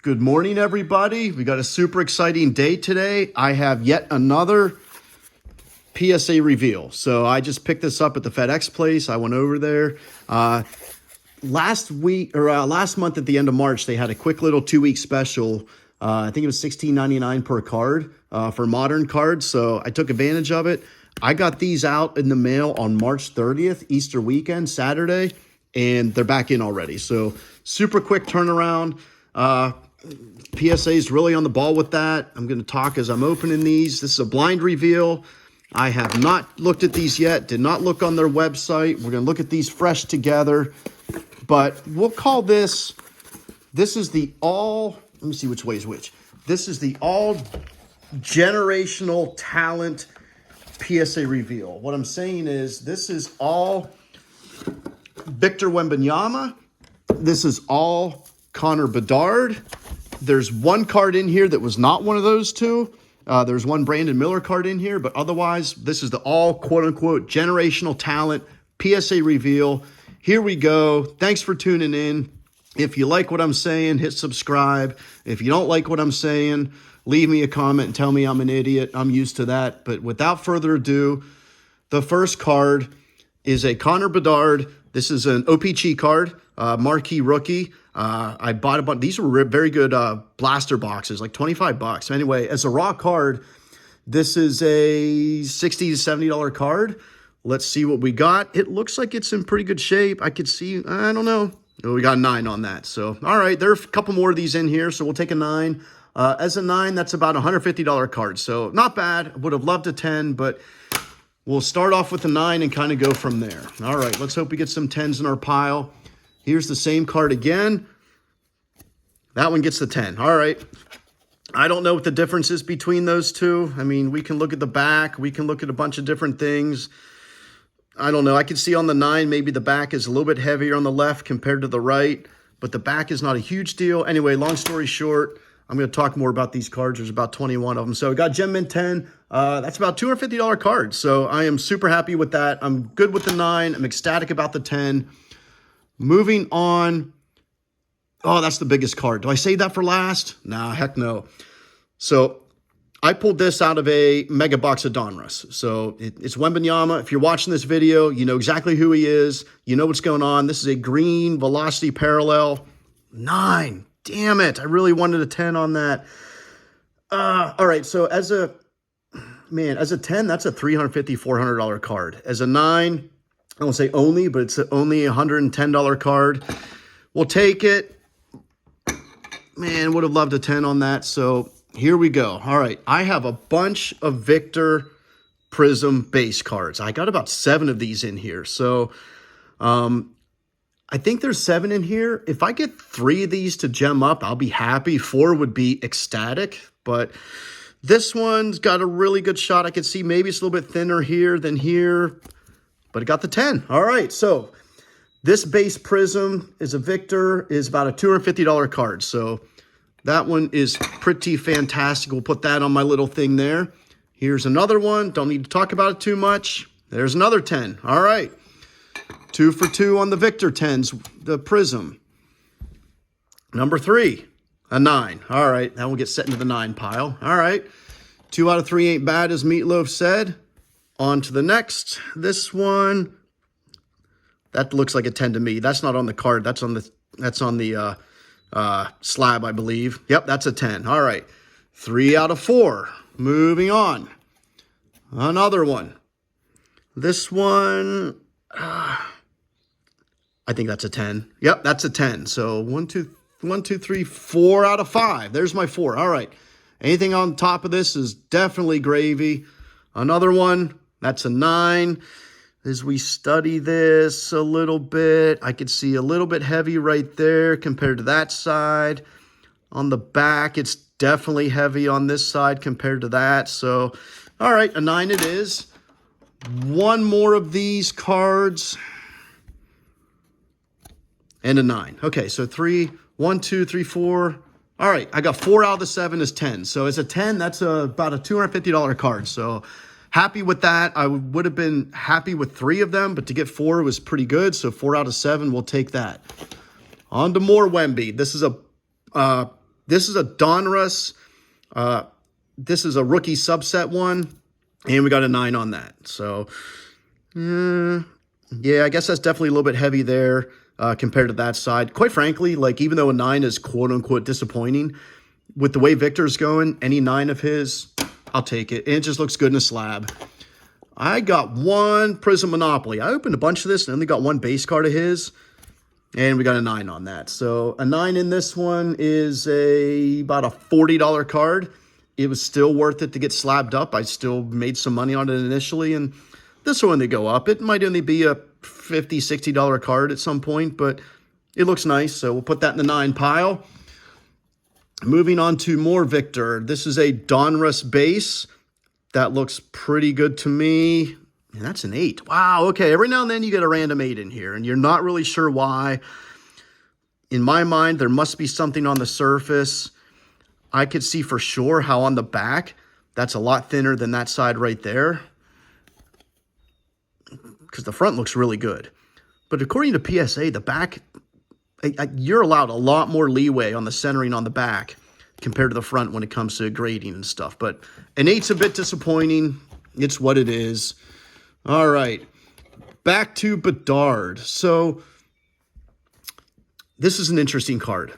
Good morning, everybody. We got a super exciting day today. I have yet another PSA reveal. So I just picked this up at the FedEx place. I went over there. Last month at the end of March, they had a quick little 2-week special. I think it was $16.99 per card for modern cards. So I took advantage of it. I got these out in the mail on March 30th, Easter weekend, Saturday, and they're back in already. So super quick turnaround. PSA is really on the ball with that. I'm going to talk as I'm opening these. This is a blind reveal. I have not looked at these yet, did not look on their website. We're going to look at these fresh together, but we'll call this is the all, let me see which way is which. This is the all generational talent PSA reveal. What I'm saying is this is all Victor Wembanyama. This is all Connor Bedard. There's one card in here that was not one of those two. There's one Brandon Miller card in here, but otherwise, this is the all quote-unquote generational talent PSA reveal. Here we go. Thanks for tuning in. If you like what I'm saying, hit subscribe. If you don't like what I'm saying, leave me a comment and tell me I'm an idiot. I'm used to that. But without further ado, the first card is a Connor Bedard. This is an OPC card, marquee rookie. I bought a bunch. These were very good blaster boxes, like $25. Anyway, as a raw card, this is a $60 to $70 card. Let's see what we got. It looks like it's in pretty good shape. I could see, I don't know. Oh, we got a 9 on that. So, all right, there are a couple more of these in here, so we'll take a 9. As a 9, that's about a $150 card. So not bad. Would have loved a 10, but we'll start off with a 9 and kind of go from there. All right, let's hope we get some 10s in our pile. Here's the same card again. That one gets the 10. All right. I don't know what the difference is between those two. I mean, we can look at the back. We can look at a bunch of different things. I don't know. I can see on the 9, maybe the back is a little bit heavier on the left compared to the right, but the back is not a huge deal. Anyway, long story short, I'm going to talk more about these cards. There's about 21 of them. So we got Gem Mint 10. That's about $250 cards. So I am super happy with that. I'm good with the 9. I'm ecstatic about the 10. Moving on. Oh, that's the biggest card. Do I save that for last? Nah, heck no. So I pulled this out of a mega box of Donruss. So it's Wembanyama. If you're watching this video, you know exactly who he is. You know what's going on. This is a green velocity parallel. 9. Damn it. I really wanted a 10 on that. All right. So as a 10, that's a $350, $400 card. As a 9, I won't say only, but it's only a $110 card. We'll take it. Man, would have loved a 10 on that. So here we go. All right. I have a bunch of Victor Prism base cards. I got about 7 of these in here. So I think there's 7 in here. If I get 3 of these to gem up, I'll be happy. 4 would be ecstatic. But this one's got a really good shot. I could see maybe it's a little bit thinner here than here. But it got the 10. All right, so this base Prism is a Victor, is about a $250 card. So that one is pretty fantastic. We'll put that on my little thing there. Here's another one. Don't need to talk about it too much. There's another 10. All right. 2 for 2 on the Victor 10s, the Prism. Number 3, a 9. All right, now we'll get set into the 9 pile. All right. 2 out of 3 ain't bad, as Meatloaf said. On to the next. This one, that looks like a 10 to me. That's not on the card. That's on the slab, I believe. Yep, that's a 10. All right. 3 out of 4. Moving on. Another one. This one, I think that's a 10. Yep, that's a 10. So 1, 2, 3, 4 out of 5. There's my 4. All right. Anything on top of this is definitely gravy. Another one. That's a 9. As we study this a little bit, I could see a little bit heavy right there compared to that side. On the back, it's definitely heavy on this side compared to that. So, all right, a 9 it is. One more of these cards. And a 9. Okay, so 1, 2, 3, 4. All right, I got 4 out of the 7 is 10. So as a 10, that's about a $250 card. So happy with that. I would have been happy with 3 of them, but to get 4 was pretty good. So 4 out of 7, we'll take that. On to more Wemby. This is a This is a Donruss. This is a rookie subset one, and we got a 9 on that. So, yeah, I guess that's definitely a little bit heavy there compared to that side. Quite frankly, like even though a 9 is quote-unquote disappointing, with the way Victor's going, any 9 of his, I'll take it. And it just looks good in a slab. I got one Prism Monopoly. I opened a bunch of this and only got one base card of his. And we got a 9 on that. So a 9 in this one is about a $40 card. It was still worth it to get slabbed up. I still made some money on it initially. And this one, they go up. It might only be a $50, $60 card at some point, but it looks nice. So we'll put that in the 9 pile. Moving on to more Victor. This is a Donruss base. That looks pretty good to me. And that's an 8. Wow, okay. Every now and then you get a random 8 in here, and you're not really sure why. In my mind, there must be something on the surface. I could see for sure how on the back, that's a lot thinner than that side right there. Because the front looks really good. But according to PSA, the back, you're allowed a lot more leeway on the centering on the back compared to the front when it comes to grading and stuff. But an 8's a bit disappointing. It's what it is. All right, back to Bedard. So this is an interesting card.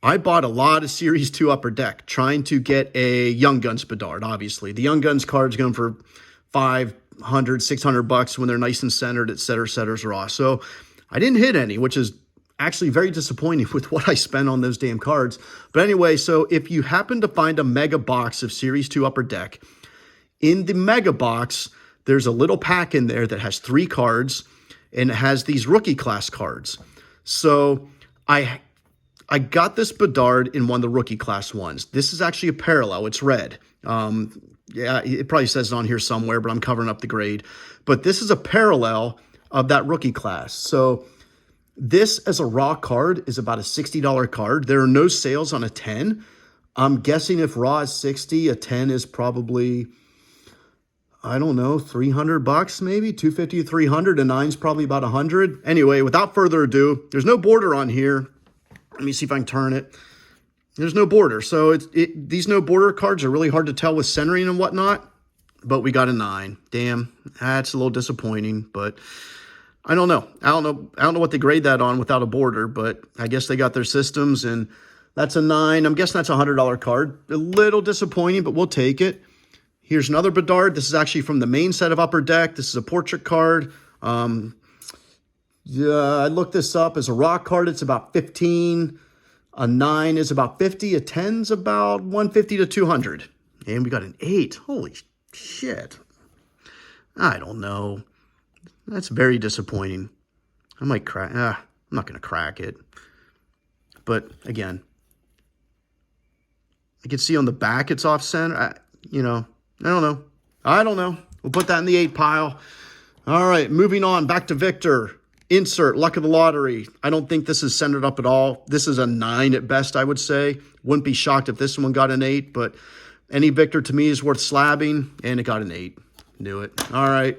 I bought a lot of Series 2 Upper Deck trying to get a Young Guns Bedard, obviously. The Young Guns card's going for $500, $600 when they're nice and centered, et cetera, raw. So I didn't hit any, which is actually very disappointing with what I spent on those damn cards. But anyway, so if you happen to find a mega box of Series 2 Upper Deck, in the mega box, there's a little pack in there that has 3 cards, and it has these rookie class cards. So I got this Bedard in one of the rookie class ones. This is actually a parallel. It's red. Yeah, it probably says it on here somewhere, but I'm covering up the grade. But this is a parallel of that rookie class. So this as a raw card is about a $60 card. There are no sales on a 10. I'm guessing if raw is 60, a 10 is probably, I don't know, $300 maybe, 250 to 300. A 9's probably about 100. Anyway, without further ado, there's no border on here. Let me see if I can turn it. There's no border. So these no border cards are really hard to tell with centering and whatnot. But we got a 9. Damn, that's a little disappointing. But I don't know. I don't know what they grade that on without a border. But I guess they got their systems, and that's a 9. I'm guessing that's a $100 card. A little disappointing, but we'll take it. Here's another Bedard. This is actually from the main set of Upper Deck. This is a portrait card. Yeah, I looked this up. As a raw card, it's about 15. A 9 is about 50. A 10's about 150 to 200. And we got an 8. Holy shit. I don't know. That's very disappointing. I might crack. I'm not going to crack it. But again, I can see on the back it's off center. I don't know. We'll put that in the 8 pile. All right, moving on. Back to Victor. Insert Luck of the Lottery. I don't think this is centered up at all. This is a 9 at best, I would say. Wouldn't be shocked if this one got an 8, but any Victor to me is worth slabbing, and it got an 8. Knew it. All right.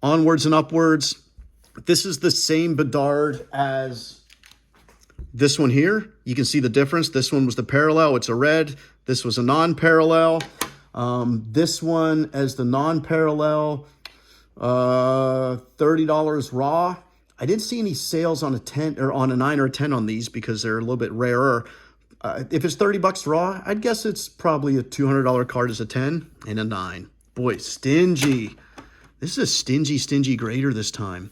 Onwards and upwards. This is the same Bedard as this one here. You can see the difference. This one was the parallel. It's a red. This was a non-parallel. This one as the non-parallel, $30 raw. I didn't see any sales on a 10 or on a 9 or a 10 on these because they're a little bit rarer. If it's $30 raw, I'd guess it's probably a $200 card as a 10 and a 9. Boy, stingy. This is a stingy grader this time.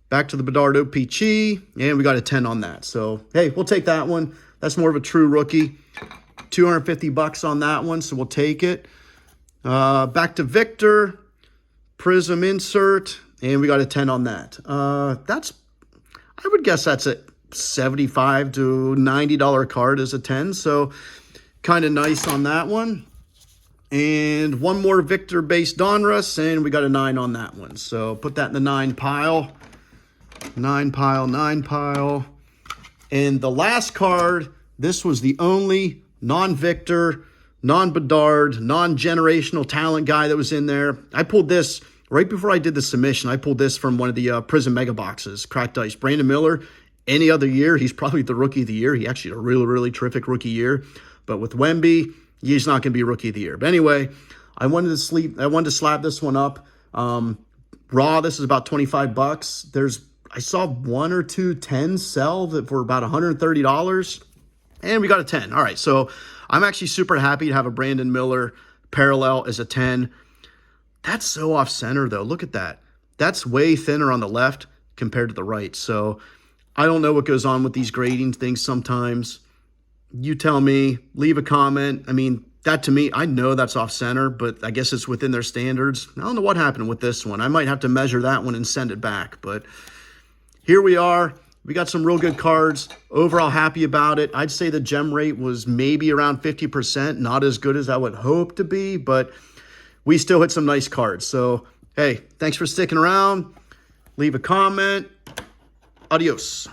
Back to the Bedard OPG, and we got a 10 on that. So, hey, we'll take that one. That's more of a true rookie. $250 on that one, so we'll take it. Back to Victor. Prism insert, and we got a 10 on that. I would guess that's a $75 to $90 card as a 10, so kind of nice on that one. And one more Victor-based Donruss, and we got a 9 on that one. So put that in the 9 pile. 9 pile. And the last card, this was the only non-Victor, non-Bedard, non-generational talent guy that was in there. I pulled this right before I did the submission. I pulled this from one of the Prism Mega Boxes, Cracked Ice. Brandon Miller, Any other year, he's probably the rookie of the year. He actually had a really, really terrific rookie year. But with Wemby, he's not going to be rookie of the year. But anyway, I wanted to slap this one up. Raw, this is about 25 bucks. I saw 1 or 2 10s sell that for about $130. And we got a 10. All right, so I'm actually super happy to have a Brandon Miller parallel as a 10. That's so off center, though. Look at that. That's way thinner on the left compared to the right. So I don't know what goes on with these grading things sometimes. You tell me, leave a comment. I mean, that to me, I know that's off center, but I guess it's within their standards. I don't know what happened with this one. I might have to measure that one and send it back. But here we are. We got some real good cards. Overall, happy about it. I'd say the gem rate was maybe around 50%. Not as good as I would hope to be, but we still hit some nice cards. So, hey, thanks for sticking around. Leave a comment. Adios.